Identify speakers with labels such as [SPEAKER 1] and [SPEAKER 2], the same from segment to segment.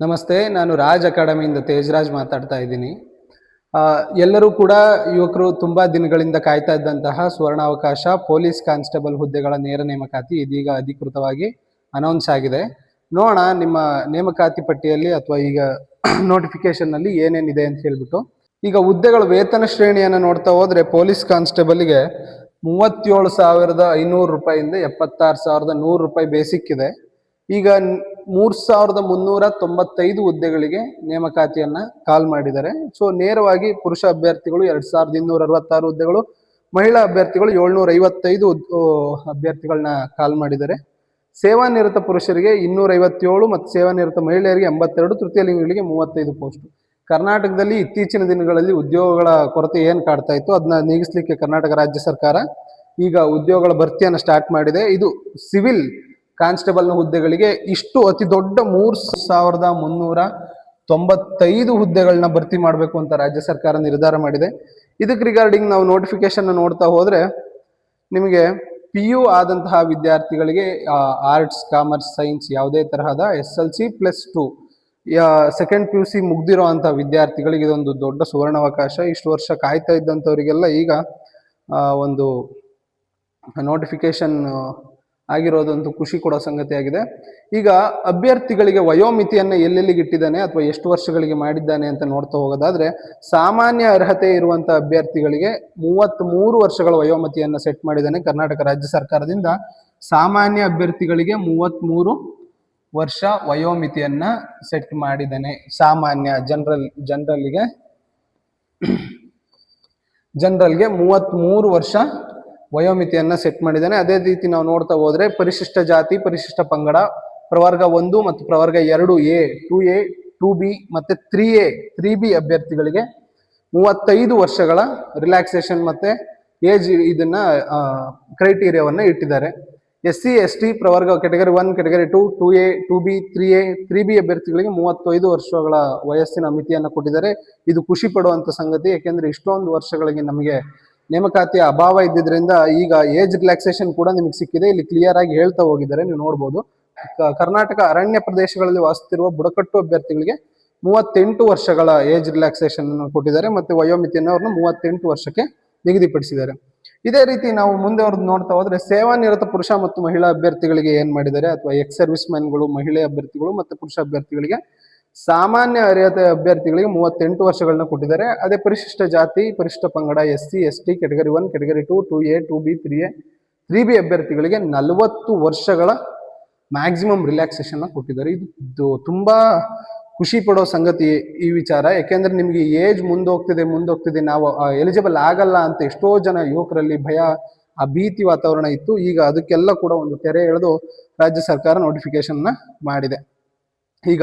[SPEAKER 1] ನಮಸ್ತೆ, ನಾನು ರಾಜ್ ಅಕಾಡೆಮಿಯಿಂದ ತೇಜರಾಜ್ ಮಾತಾಡ್ತಾ ಇದ್ದೀನಿ. ಎಲ್ಲರೂ ಕೂಡ ಯುವಕರು ತುಂಬಾ ದಿನಗಳಿಂದ ಕಾಯ್ತಾ ಇದ್ದಂತಹ ಸುವರ್ಣಾವಕಾಶ ಪೊಲೀಸ್ ಕಾನ್ಸ್ಟೇಬಲ್ ಹುದ್ದೆಗಳ ನೇರ ನೇಮಕಾತಿ ಇದೀಗ ಅಧಿಕೃತವಾಗಿ ಅನೌನ್ಸ್ ಆಗಿದೆ. ನೋಡೋಣ ನಿಮ್ಮ ನೇಮಕಾತಿ ಪಟ್ಟಿಯಲ್ಲಿ ಅಥವಾ ಈಗ ನೋಟಿಫಿಕೇಶನ್ ನಲ್ಲಿ ಏನೇನಿದೆ ಅಂತ ಹೇಳ್ಬಿಟ್ಟು. ಈಗ ಹುದ್ದೆಗಳ ವೇತನ ಶ್ರೇಣಿಯನ್ನು ನೋಡ್ತಾ ಹೋದ್ರೆ ಪೊಲೀಸ್ ಕಾನ್ಸ್ಟೇಬಲ್ಗೆ 37,500 ರೂಪಾಯಿಂದ 76,100 ರೂಪಾಯಿ ಬೇಸಿಕ್ ಇದೆ. ಈಗ 3,395 ಹುದ್ದೆಗಳಿಗೆ ನೇಮಕಾತಿಯನ್ನ ಕಾಲ್ ಮಾಡಿದ್ದಾರೆ. ಸೊ ನೇರವಾಗಿ ಪುರುಷ ಅಭ್ಯರ್ಥಿಗಳು 2,266 ಹುದ್ದೆಗಳು, ಮಹಿಳಾ ಅಭ್ಯರ್ಥಿಗಳು 755 ಅಭ್ಯರ್ಥಿಗಳನ್ನ ಕಾಲ್ ಮಾಡಿದ್ದಾರೆ. ಸೇವಾನಿರತ ಪುರುಷರಿಗೆ 257 ಮತ್ತು ಸೇವಾನಿರತ ಮಹಿಳೆಯರಿಗೆ 82, ತೃತೀಯ ಲಿಂಗಿಗಳಿಗೆ 35 ಪೋಸ್ಟ್. ಕರ್ನಾಟಕದಲ್ಲಿ ಇತ್ತೀಚಿನ ದಿನಗಳಲ್ಲಿ ಉದ್ಯೋಗಗಳ ಕೊರತೆ ಏನ್ ಕಾಡ್ತಾ ಇತ್ತು ಅದನ್ನ ನೀಗಿಸ್ಲಿಕ್ಕೆ ಕರ್ನಾಟಕ ರಾಜ್ಯ ಸರ್ಕಾರ ಈಗ ಉದ್ಯೋಗಗಳ ಭರ್ತಿಯನ್ನು ಸ್ಟಾರ್ಟ್ ಮಾಡಿದೆ. ಇದು ಸಿವಿಲ್ ಕಾನ್ಸ್ಟೇಬಲ್ನ ಹುದ್ದೆಗಳಿಗೆ ಇಷ್ಟು ಅತಿ ದೊಡ್ಡ 3,395 ಹುದ್ದೆಗಳನ್ನ ಭರ್ತಿ ಮಾಡಬೇಕು ಅಂತ ರಾಜ್ಯ ಸರ್ಕಾರ ನಿರ್ಧಾರ ಮಾಡಿದೆ. ಇದಕ್ಕೆ ರಿಗಾರ್ಡಿಂಗ್ ನಾವು ನೋಟಿಫಿಕೇಶನ್ ನೋಡ್ತಾ ಹೋದ್ರೆ ನಿಮಗೆ PU ಆದಂತಹ ವಿದ್ಯಾರ್ಥಿಗಳಿಗೆ ಆರ್ಟ್ಸ್, ಕಾಮರ್ಸ್, ಸೈನ್ಸ್ ಯಾವುದೇ ತರಹದ SLC +2 ಸೆಕೆಂಡ್ PUC ಮುಗ್ದಿರೋ ಅಂತ ವಿದ್ಯಾರ್ಥಿಗಳಿಗೆ ಇದೊಂದು ದೊಡ್ಡ ಸುವರ್ಣಾವಕಾಶ. ಇಷ್ಟು ವರ್ಷ ಕಾಯ್ತಾ ಇದ್ದಂಥವರಿಗೆಲ್ಲ ಈಗ ಒಂದು ನೋಟಿಫಿಕೇಶನ್ ಆಗಿರೋದಂತೂ ಖುಷಿ ಕೊಡೋ ಸಂಗತಿ ಆಗಿದೆ. ಈಗ ಅಭ್ಯರ್ಥಿಗಳಿಗೆ ವಯೋಮಿತಿಯನ್ನ ಎಲ್ಲೆಲ್ಲಿಗೆ ಇಟ್ಟಿದ್ದಾನೆ ಅಥವಾ ಎಷ್ಟು ವರ್ಷಗಳಿಗೆ ಮಾಡಿದ್ದಾನೆ ಅಂತ ನೋಡ್ತಾ ಹೋಗೋದಾದ್ರೆ, ಸಾಮಾನ್ಯ ಅರ್ಹತೆ ಇರುವಂತಹ ಅಭ್ಯರ್ಥಿಗಳಿಗೆ 33 ವರ್ಷಗಳ ವಯೋಮಿತಿಯನ್ನ ಸೆಟ್ ಮಾಡಿದ್ದಾನೆ ಕರ್ನಾಟಕ ರಾಜ್ಯ ಸರ್ಕಾರದಿಂದ. ಸಾಮಾನ್ಯ ಅಭ್ಯರ್ಥಿಗಳಿಗೆ 33 ವರ್ಷ ವಯೋಮಿತಿಯನ್ನ ಸೆಟ್ ಮಾಡಿದ್ದಾನೆ. ಸಾಮಾನ್ಯ ಜನರಲ್ಗೆ 33 ವರ್ಷ ವಯೋಮಿತಿಯನ್ನ ಸೆಟ್ ಮಾಡಿದ್ದಾನೆ. ಅದೇ ರೀತಿ ನಾವು ನೋಡ್ತಾ ಹೋದ್ರೆ ಪರಿಶಿಷ್ಟ ಜಾತಿ, ಪರಿಶಿಷ್ಟ ಪಂಗಡ, ಪ್ರವರ್ಗ 1 ಮತ್ತು ಪ್ರವರ್ಗ 2A, 2A, 2B ಮತ್ತೆ 3B ಅಭ್ಯರ್ಥಿಗಳಿಗೆ 35 ವರ್ಷಗಳ ರಿಲ್ಯಾಕ್ಸೇಷನ್ ಮತ್ತೆ ಏಜ್ ಇದನ್ನ ಕ್ರೈಟೀರಿಯಾವನ್ನ ಇಟ್ಟಿದ್ದಾರೆ. SC ST ಪ್ರವರ್ಗ category 1, category 2, 2A, 2B, 3A, 3B ಅಭ್ಯರ್ಥಿಗಳಿಗೆ 35 ವರ್ಷಗಳ ವಯಸ್ಸಿನ ಮಿತಿಯನ್ನು ಕೊಟ್ಟಿದ್ದಾರೆ. ಇದು ಖುಷಿ ಪಡುವಂತ ಸಂಗತಿ, ಯಾಕೆಂದ್ರೆ ಇಷ್ಟೊಂದು ವರ್ಷಗಳಿಗೆ ನಮಗೆ ನೇಮಕಾತಿಯ ಅಭಾವ ಇದ್ದಿದ್ರಿಂದ ಈಗ ಏಜ್ ರಿಲ್ಯಾಕ್ಸೇಷನ್ ಕೂಡ ನಿಮಗೆ ಸಿಕ್ಕಿದೆ. ಇಲ್ಲಿ ಕ್ಲಿಯರ್ ಆಗಿ ಹೇಳ್ತಾ ಹೋಗಿದ್ದಾರೆ, ನೀವು ನೋಡ್ಬೋದು. ಕರ್ನಾಟಕ ಅರಣ್ಯ ಪ್ರದೇಶಗಳಲ್ಲಿ ವಾಸಿಸುತ್ತಿರುವ ಬುಡಕಟ್ಟು ಅಭ್ಯರ್ಥಿಗಳಿಗೆ 38 ವರ್ಷಗಳ ಏಜ್ ರಿಲ್ಯಾಕ್ಸೇಷನ್ ಕೊಟ್ಟಿದ್ದಾರೆ ಮತ್ತೆ ವಯೋಮಿತಿಯನ್ನು ಅವ್ರನ್ನ 38 ವರ್ಷಕ್ಕೆ ನಿಗದಿಪಡಿಸಿದ್ದಾರೆ. ಇದೇ ರೀತಿ ನಾವು ಮುಂದೆ ಅವ್ರದ್ದು ನೋಡ್ತಾ ಹೋದ್ರೆ ಸೇವಾನಿರತ ಪುರುಷ ಮತ್ತು ಮಹಿಳಾ ಅಭ್ಯರ್ಥಿಗಳಿಗೆ ಏನ್ ಮಾಡಿದ್ದಾರೆ, ಅಥವಾ ಎಕ್ಸ್ ಸರ್ವಿಸ್ ಮ್ಯಾನ್ಗಳು, ಮಹಿಳೆ ಅಭ್ಯರ್ಥಿಗಳು ಮತ್ತೆ ಪುರುಷ ಅಭ್ಯರ್ಥಿಗಳಿಗೆ ಸಾಮಾನ್ಯ ಅರ್ಹತೆ ಅಭ್ಯರ್ಥಿಗಳಿಗೆ 38 ವರ್ಷಗಳನ್ನ ಕೊಟ್ಟಿದ್ದಾರೆ. ಅದೇ ಪರಿಶಿಷ್ಟ ಜಾತಿ, ಪರಿಶಿಷ್ಟ ಪಂಗಡ, SC ST category 1, category 2, 2A, 2B, 3A, 3B ಅಭ್ಯರ್ಥಿಗಳಿಗೆ 40 ವರ್ಷಗಳ ಮ್ಯಾಕ್ಸಿಮಮ್ ರಿಲ್ಯಾಕ್ಸೇಷನ್ ಕೊಟ್ಟಿದ್ದಾರೆ. ಇದು ತುಂಬಾ ಖುಷಿ ಪಡೋ ಸಂಗತಿ ಈ ವಿಚಾರ, ಯಾಕೆಂದ್ರೆ ನಿಮ್ಗೆ ಏಜ್ ಮುಂದೋಗ್ತಿದೆ ನಾವು ಎಲಿಜಿಬಲ್ ಆಗಲ್ಲ ಅಂತ ಎಷ್ಟೋ ಜನ ಯುವಕರಲ್ಲಿ ಭಯ, ಆ ಭೀತಿ ವಾತಾವರಣ ಇತ್ತು. ಈಗ ಅದಕ್ಕೆಲ್ಲ ಕೂಡ ಒಂದು ತೆರೆ ಎಳೆದು ರಾಜ್ಯ ಸರ್ಕಾರ ನೋಟಿಫಿಕೇಶನ್ ಮಾಡಿದೆ. ಈಗ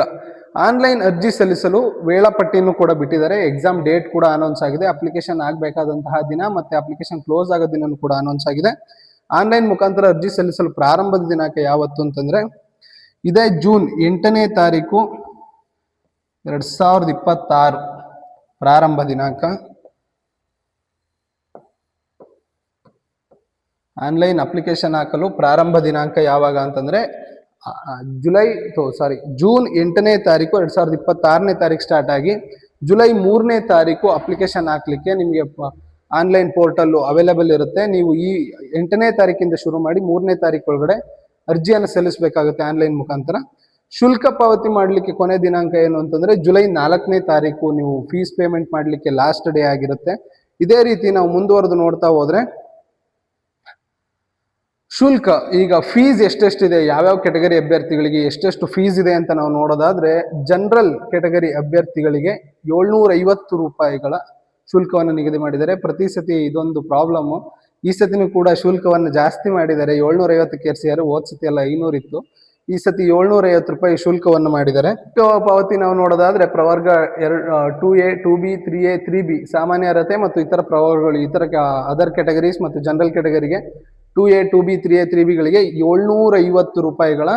[SPEAKER 1] ಆನ್ಲೈನ್ ಅರ್ಜಿ ಸಲ್ಲಿಸಲು ವೇಳಾಪಟ್ಟಿಯನ್ನು ಕೂಡ ಬಿಟ್ಟಿದ್ದಾರೆ. ಎಕ್ಸಾಮ್ ಡೇಟ್ ಕೂಡ ಅನೌನ್ಸ್ ಆಗಿದೆ. ಅಪ್ಲಿಕೇಶನ್ ಆಗಬೇಕಾದಂತಹ ದಿನ ಮತ್ತೆ ಅಪ್ಲಿಕೇಶನ್ ಕ್ಲೋಸ್ ಆಗೋ ದಿನ ಕೂಡ ಅನೌನ್ಸ್ ಆಗಿದೆ. ಆನ್ಲೈನ್ ಮುಖಾಂತರ ಅರ್ಜಿ ಸಲ್ಲಿಸಲು ಪ್ರಾರಂಭದ ದಿನಾಂಕ ಯಾವತ್ತು ಅಂತಂದ್ರೆ ಇದೇ ಜೂನ್ 8ನೇ ತಾರೀಕು 2026 ಪ್ರಾರಂಭ ದಿನಾಂಕ. ಆನ್ಲೈನ್ ಅಪ್ಲಿಕೇಶನ್ ಹಾಕಲು ಪ್ರಾರಂಭ ದಿನಾಂಕ ಯಾವಾಗ ಅಂತಂದ್ರೆ ಜೂನ್ 8ನೇ ತಾರೀಕು 2026ನೇ ತಾರೀಕು ಸ್ಟಾರ್ಟ್ ಆಗಿ ಜುಲೈ 3ನೇ ತಾರೀಕು ಅಪ್ಲಿಕೇಶನ್ ಹಾಕ್ಲಿಕ್ಕೆ ನಿಮಗೆ ಆನ್ಲೈನ್ ಪೋರ್ಟಲ್ ಅವೈಲೇಬಲ್ ಇರುತ್ತೆ. ನೀವು ಈ 8ನೇ ತಾರೀಕಿಂದ ಶುರು ಮಾಡಿ 3ನೇ ತಾರೀಕು ಒಳಗಡೆ ಅರ್ಜಿಯನ್ನು ಸಲ್ಲಿಸಬೇಕಾಗುತ್ತೆ ಆನ್ಲೈನ್ ಮುಖಾಂತರ. ಶುಲ್ಕ ಪಾವತಿ ಮಾಡಲಿಕ್ಕೆ ಕೊನೆ ದಿನಾಂಕ ಏನು ಅಂತಂದ್ರೆ ಜುಲೈ 4ನೇ ತಾರೀಕು ನೀವು ಫೀಸ್ ಪೇಮೆಂಟ್ ಮಾಡಲಿಕ್ಕೆ ಲಾಸ್ಟ್ ಡೇ ಆಗಿರುತ್ತೆ. ಇದೇ ರೀತಿ ನಾವು ಮುಂದುವರೆದು ನೋಡ್ತಾ ಹೋದ್ರೆ ಶುಲ್ಕ, ಈಗ ಫೀಸ್ ಎಷ್ಟೆಷ್ಟಿದೆ, ಯಾವ್ಯಾವ ಕೆಟಗರಿ ಅಭ್ಯರ್ಥಿಗಳಿಗೆ ಎಷ್ಟೆಷ್ಟು ಫೀಸ್ ಇದೆ ಅಂತ ನಾವು ನೋಡೋದಾದ್ರೆ ಜನರಲ್ ಕೆಟಗರಿ ಅಭ್ಯರ್ಥಿಗಳಿಗೆ 750 ರೂಪಾಯಿಗಳ ಶುಲ್ಕವನ್ನು ನಿಗದಿ ಮಾಡಿದ್ದಾರೆ. ಪ್ರತಿ ಸತಿ ಇದೊಂದು ಪ್ರಾಬ್ಲಮ್, ಈ ಸತಿನೂ ಕೂಡ ಶುಲ್ಕವನ್ನು ಜಾಸ್ತಿ ಮಾಡಿದ್ದಾರೆ. 750ಕ್ಕೆ ಏರಿಸಿದ್ದಾರೆ. ಹೋದ ಸತಿ ಎಲ್ಲ 500 ಇತ್ತು, ಈ ಸತಿ 750 ರೂಪಾಯಿ ಶುಲ್ಕವನ್ನು ಮಾಡಿದ್ದಾರೆ. ಪಾವತಿ ನಾವು ನೋಡೋದಾದ್ರೆ ಪ್ರವರ್ಗ 2A, 2B, 3A, 3B ಸಾಮಾನ್ಯ ಅರ್ಹತೆ ಮತ್ತು ಇತರ ಪ್ರವರ್ಗಗಳು, ಇತರ ಅದರ್ ಕೆಟಗರೀಸ್ ಮತ್ತು ಜನರಲ್ ಕೆಟಗರಿಗೆ 2A, 2B, 3A, 3Bಗಳಿಗೆ 750 ರೂಪಾಯಿಗಳ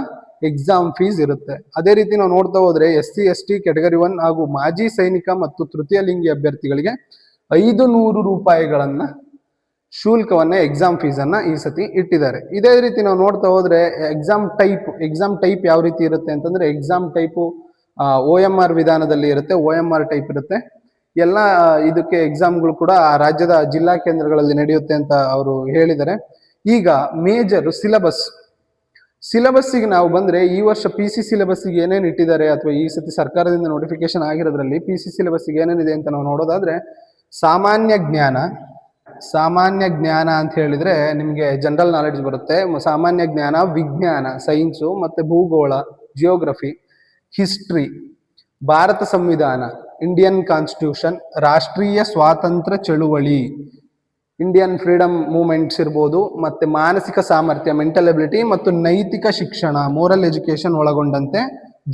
[SPEAKER 1] ಎಕ್ಸಾಮ್ ಫೀಸ್ ಇರುತ್ತೆ. ಅದೇ ರೀತಿ ನಾವು ನೋಡ್ತಾ ಹೋದ್ರೆ SC ST ಕೆಟಗರಿ 1 ಹಾಗೂ ಮಾಜಿ ಸೈನಿಕ ಮತ್ತು ತೃತೀಯ ಲಿಂಗಿ ಅಭ್ಯರ್ಥಿಗಳಿಗೆ 500 ರೂಪಾಯಿಗಳನ್ನ ಶುಲ್ಕವನ್ನ ಎಕ್ಸಾಮ್ ಫೀಸ್ ಅನ್ನ ಈ ಸತಿ ಇಟ್ಟಿದ್ದಾರೆ. ಇದೇ ರೀತಿ ನಾವು ನೋಡ್ತಾ ಹೋದ್ರೆ ಎಕ್ಸಾಮ್ ಟೈಪ್ ಯಾವ ರೀತಿ ಇರುತ್ತೆ ಅಂತಂದ್ರೆ ಎಕ್ಸಾಮ್ ಟೈಪು OMR ವಿಧಾನದಲ್ಲಿ ಇರುತ್ತೆ, OMR ಟೈಪ್ ಇರುತ್ತೆ. ಎಲ್ಲ ಇದಕ್ಕೆ ಎಕ್ಸಾಮ್ಗಳು ಕೂಡ ಆ ರಾಜ್ಯದ ಜಿಲ್ಲಾ ಕೇಂದ್ರಗಳಲ್ಲಿ ನಡೆಯುತ್ತೆ ಅಂತ ಅವರು ಹೇಳಿದ್ದಾರೆ. ಈಗ ಮೇಜರ್ ಸಿಲೆಬಸ್ಸಿಗೆ ನಾವು ಬಂದ್ರೆ ಈ ವರ್ಷ PC ಸಿಲೆಬಸ್ಸಿಗೆ ಏನೇನು ಇಟ್ಟಿದ್ದಾರೆ ಅಥವಾ ಈ ಸತಿ ಸರ್ಕಾರದಿಂದ ನೋಟಿಫಿಕೇಶನ್ ಆಗಿರೋದ್ರಲ್ಲಿ PC ಸಿಲೆಬಸ್ಸಿಗೆ ಏನೇನಿದೆ ಅಂತ ನಾವು ನೋಡೋದಾದ್ರೆ, ಸಾಮಾನ್ಯ ಜ್ಞಾನ ಅಂತ ಹೇಳಿದ್ರೆ ನಿಮಗೆ ಜನರಲ್ ನಾಲೆಡ್ಜ್ ಬರುತ್ತೆ. ಸಾಮಾನ್ಯ ಜ್ಞಾನ, ವಿಜ್ಞಾನ, ಸೈನ್ಸು, ಮತ್ತೆ ಭೂಗೋಳ, ಜಿಯೋಗ್ರಫಿ, ಹಿಸ್ಟ್ರಿ, ಭಾರತ ಸಂವಿಧಾನ, ಇಂಡಿಯನ್ ಕಾನ್ಸ್ಟಿಟ್ಯೂಷನ್, ರಾಷ್ಟ್ರೀಯ ಸ್ವಾತಂತ್ರ್ಯ ಚಳುವಳಿ, ಇಂಡಿಯನ್ ಫ್ರೀಡಮ್ ಮೂವ್ಮೆಂಟ್ಸ್ ಇರ್ಬೋದು, ಮತ್ತೆ ಮಾನಸಿಕ ಸಾಮರ್ಥ್ಯ, ಮೆಂಟಲ್ ಎಬಿಲಿಟಿ, ಮತ್ತು ನೈತಿಕ ಶಿಕ್ಷಣ, ಮೋರಲ್ ಎಜುಕೇಶನ್ ಒಳಗೊಂಡಂತೆ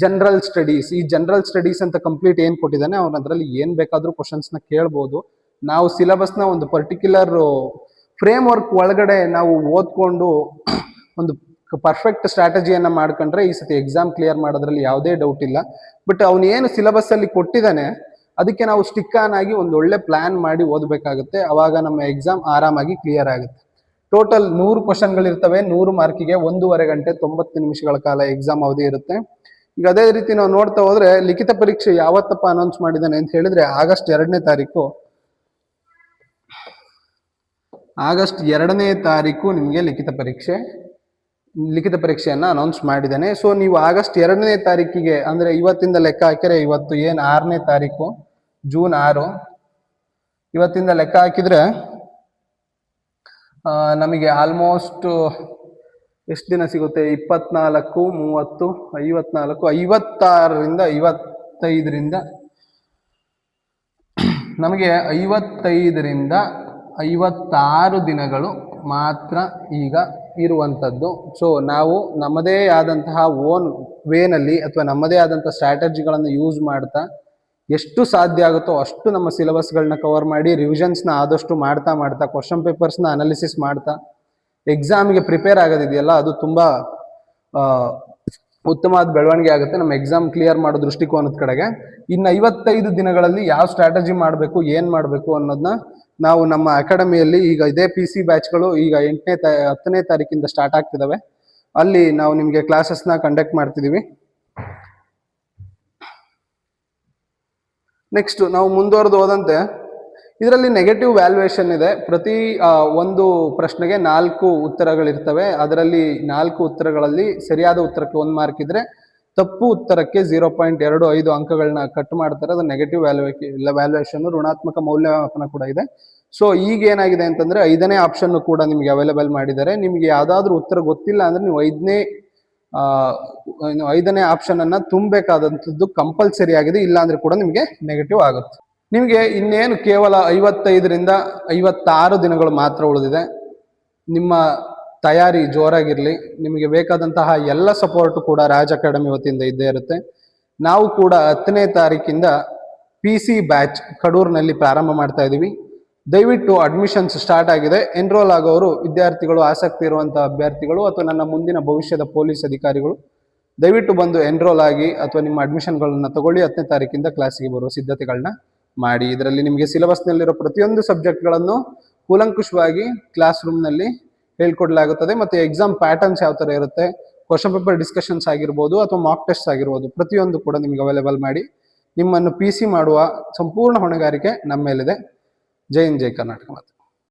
[SPEAKER 1] ಜನರಲ್ ಸ್ಟಡೀಸ್. ಈ ಜನರಲ್ ಸ್ಟಡೀಸ್ ಅಂತ ಕಂಪ್ಲೀಟ್ ಏನ್ ಕೊಟ್ಟಿದ್ದಾನೆ ಅವ್ನು ಅದರಲ್ಲಿ ಏನ್ ಬೇಕಾದ್ರೂ ಕ್ವಶನ್ಸ್ ನ ಕೇಳ್ಬೋದು. ನಾವು ಸಿಲೆಬಸ್ನ ಒಂದು ಪರ್ಟಿಕ್ಯುಲರ್ ಫ್ರೇಮ್ ವರ್ಕ್ ಒಳಗಡೆ ನಾವು ಓದ್ಕೊಂಡು ಒಂದು ಪರ್ಫೆಕ್ಟ್ ಸ್ಟ್ರಾಟಜಿಯನ್ನ ಮಾಡ್ಕೊಂಡ್ರೆ ಈ ಸತಿ ಎಕ್ಸಾಮ್ ಕ್ಲಿಯರ್ ಮಾಡೋದ್ರಲ್ಲಿ ಯಾವುದೇ ಡೌಟ್ ಇಲ್ಲ. ಬಟ್ ಅವನು ಏನು ಸಿಲೆಬಸ್ ಅಲ್ಲಿ ಕೊಟ್ಟಿದ್ದಾನೆ ಅದಕ್ಕೆ ನಾವು ಸ್ಟಿಕ್ ಆನ್ ಆಗಿ ಒಂದು ಒಳ್ಳೆ ಪ್ಲಾನ್ ಮಾಡಿ ಓದಬೇಕಾಗುತ್ತೆ. ಅವಾಗ ನಮ್ಮ ಎಕ್ಸಾಮ್ ಆರಾಮಾಗಿ ಕ್ಲಿಯರ್ ಆಗುತ್ತೆ. ಟೋಟಲ್ 100 ಕ್ವಶನ್ಗಳಿರ್ತವೆ. 100 ಮಾರ್ಕಿಗೆ 1.5 ಗಂಟೆ 90 ನಿಮಿಷಗಳ ಕಾಲ ಎಕ್ಸಾಮ್ ಅವಧಿ ಇರುತ್ತೆ. ಈಗ ಅದೇ ರೀತಿ ನಾವು ನೋಡ್ತಾ ಹೋದ್ರೆ ಲಿಖಿತ ಪರೀಕ್ಷೆ ಯಾವತ್ತಪ್ಪ ಅನೌನ್ಸ್ ಮಾಡಿದ್ದಾನೆ ಅಂತ ಹೇಳಿದ್ರೆ ಆಗಸ್ಟ್ 2ನೇ ತಾರೀಕು ನಿಮಗೆ ಲಿಖಿತ ಪರೀಕ್ಷೆಯನ್ನ ಅನೌನ್ಸ್ ಮಾಡಿದ್ದಾನೆ. ಸೊ ನೀವು ಆಗಸ್ಟ್ 2ನೇ ತಾರೀಕಿಗೆ ಅಂದ್ರೆ ಇವತ್ತಿಂದ ಲೆಕ್ಕ ಹಾಕಿದ್ರೆ, ಇವತ್ತು ಏನು 6ನೇ ತಾರೀಕು, ಜೂನ್ 6, ಇವತ್ತಿಂದ ಲೆಕ್ಕ ಹಾಕಿದ್ರೆ ನಮಗೆ ಆಲ್ಮೋಸ್ಟ್ ಎಷ್ಟು ದಿನ ಸಿಗುತ್ತೆ? 24, 30, 54, 56ರಿಂದ 55ರಿಂದ ನಮಗೆ 55ರಿಂದ 56 ದಿನಗಳು ಮಾತ್ರ ಈಗ ಇರುವಂಥದ್ದು. ಸೊ ನಾವು ನಮ್ಮದೇ ಆದಂತಹ ಓನ್ ವೇನಲ್ಲಿ ಅಥವಾ ನಮ್ಮದೇ ಆದಂತಹ ಸ್ಟ್ರಾಟಜಿಗಳನ್ನು ಯೂಸ್ ಮಾಡ್ತಾ ಎಷ್ಟು ಸಾಧ್ಯ ಆಗುತ್ತೋ ಅಷ್ಟು ನಮ್ಮ ಸಿಲೆಬಸ್ಗಳನ್ನ ಕವರ್ ಮಾಡಿ, ರಿವಿಷನ್ಸ್ನ ಆದಷ್ಟು ಮಾಡ್ತಾ ಕ್ವಶನ್ ಪೇಪರ್ಸ್ನ ಅನಾಲಿಸಿಸ್ ಮಾಡ್ತಾ ಎಕ್ಸಾಮ್ಗೆ ಪ್ರಿಪೇರ್ ಆಗೋದಿದೆಯಲ್ಲ, ಅದು ತುಂಬ ಉತ್ತಮವಾದ ಬೆಳವಣಿಗೆ ಆಗುತ್ತೆ ನಮ್ಮ ಎಕ್ಸಾಮ್ ಕ್ಲಿಯರ್ ಮಾಡೋ ದೃಷ್ಟಿಕೋನದ ಕಡೆಗೆ. ಇನ್ನು 55 ದಿನಗಳಲ್ಲಿ ಯಾವ ಸ್ಟ್ರಾಟಜಿ ಮಾಡಬೇಕು, ಏನು ಮಾಡಬೇಕು ಅನ್ನೋದನ್ನ ನಾವು ನಮ್ಮ ಅಕಾಡೆಮಿಯಲ್ಲಿ ಈಗ ಇದೇ PC ಬ್ಯಾಚ್ಗಳು ಈಗ 10ನೇ ತಾರೀಕಿಂದ ಸ್ಟಾರ್ಟ್ ಆಗ್ತಿದ್ದಾವೆ. ಅಲ್ಲಿ ನಾವು ನಿಮಗೆ ಕ್ಲಾಸಸ್ನ ಕಂಡಕ್ಟ್ ಮಾಡ್ತಿದ್ದೀವಿ. ನೆಕ್ಸ್ಟ್ ನಾವು ಮುಂದುವರೆದು ಹೋದಂತೆ ಇದರಲ್ಲಿ ನೆಗೆಟಿವ್ ವ್ಯಾಲ್ಯೂಯೇಷನ್ ಇದೆ. ಪ್ರತಿ ಒಂದು ಪ್ರಶ್ನೆಗೆ 4 ಉತ್ತರಗಳಿರ್ತವೆ. ಅದರಲ್ಲಿ 4 ಉತ್ತರಗಳಲ್ಲಿ ಸರಿಯಾದ ಉತ್ತರಕ್ಕೆ 1 ಮಾರ್ಕ್ ಇದ್ರೆ, ತಪ್ಪು ಉತ್ತರಕ್ಕೆ 0.25 ಅಂಕಗಳನ್ನ ಕಟ್ ಮಾಡ್ತಾರೆ. ಅದು ನೆಗೆಟಿವ್ ವ್ಯಾಲ್ಯೂಯೇಷನ್, ಋಣಾತ್ಮಕ ಮೌಲ್ಯಮಾಪನ ಕೂಡ ಇದೆ. ಸೊ ಈಗ ಏನಾಗಿದೆ ಅಂತಂದ್ರೆ 5ನೇ ಆಪ್ಷನ್ ಕೂಡ ನಿಮಗೆ ಅವೈಲೇಬಲ್ ಮಾಡಿದ್ದಾರೆ. ನಿಮಗೆ ಯಾವ್ದಾದ್ರು ಉತ್ತರ ಗೊತ್ತಿಲ್ಲ ಅಂದ್ರೆ ನೀವು 5ನೇ ಆಪ್ಷನ್ ಅನ್ನ ತುಂಬಬೇಕಾದಂಥದ್ದು ಕಂಪಲ್ಸರಿ ಆಗಿದೆ. ಇಲ್ಲ ಅಂದ್ರೆ ಕೂಡ ನಿಮಗೆ ನೆಗೆಟಿವ್ ಆಗುತ್ತೆ. ನಿಮಗೆ ಇನ್ನೇನು ಕೇವಲ 55ರಿಂದ 56 ದಿನಗಳು ಮಾತ್ರ ಉಳಿದಿದೆ. ನಿಮ್ಮ ತಯಾರಿ ಜೋರಾಗಿರ್ಲಿ. ನಿಮಗೆ ಬೇಕಾದಂತಹ ಎಲ್ಲ ಸಪೋರ್ಟ್ ಕೂಡ ರಾಜ್ ಅಕಾಡೆಮಿ ವತಿಯಿಂದ ಇದ್ದೇ ಇರುತ್ತೆ. ನಾವು ಕೂಡ 10ನೇ ತಾರೀಕಿಂದ PC ಬ್ಯಾಚ್ ಕಡೂರಿನಲ್ಲಿ ಪ್ರಾರಂಭ ಮಾಡ್ತಾ ಇದ್ದೀವಿ. ದಯವಿಟ್ಟು ಅಡ್ಮಿಷನ್ಸ್ ಸ್ಟಾರ್ಟ್ ಆಗಿದೆ. ಎನ್ರೋಲ್ ಆಗೋರು ವಿದ್ಯಾರ್ಥಿಗಳು, ಆಸಕ್ತಿ ಇರುವಂತಹ ಅಭ್ಯರ್ಥಿಗಳು ಅಥವಾ ನನ್ನ ಮುಂದಿನ ಭವಿಷ್ಯದ ಪೊಲೀಸ್ ಅಧಿಕಾರಿಗಳು ದಯವಿಟ್ಟು ಬಂದು ಎನ್ರೋಲ್ ಆಗಿ ಅಥವಾ ನಿಮ್ಮ ಅಡ್ಮಿಷನ್ಗಳನ್ನ ತಗೊಳ್ಳಿ. 10ನೇ ತಾರೀಕಿಂದ ಕ್ಲಾಸಿಗೆ ಬರುವ ಸಿದ್ಧತೆಗಳನ್ನ ಮಾಡಿ. ಇದರಲ್ಲಿ ನಿಮಗೆ ಸಿಲೆಬಸ್ನಲ್ಲಿರೋ ಪ್ರತಿಯೊಂದು ಸಬ್ಜೆಕ್ಟ್ಗಳನ್ನು ಕೂಲಂಕುಷವಾಗಿ ಕ್ಲಾಸ್ ರೂಮ್ನಲ್ಲಿ ಹೇಳ್ಕೊಡ್ಲಾಗುತ್ತದೆ. ಮತ್ತೆ ಎಕ್ಸಾಮ್ ಪ್ಯಾಟರ್ನ್ಸ್ ಯಾವ ಥರ ಇರುತ್ತೆ, ಕ್ವಶನ್ ಪೇಪರ್ ಡಿಸ್ಕಷನ್ಸ್ ಆಗಿರ್ಬೋದು ಅಥವಾ ಮಾಕ್ ಟೆಸ್ಟ್ ಆಗಿರ್ಬೋದು, ಪ್ರತಿಯೊಂದು ಕೂಡ ನಿಮಗೆ ಅವೈಲೇಬಲ್ ಮಾಡಿ ನಿಮ್ಮನ್ನು PC ಮಾಡುವ ಸಂಪೂರ್ಣ ಹೊಣೆಗಾರಿಕೆ ನಮ್ಮ ಮೇಲಿದೆ. ಜೈ ಹಿಂದ್, ಜೈ ಕರ್ನಾಟಕ ಮಾತು.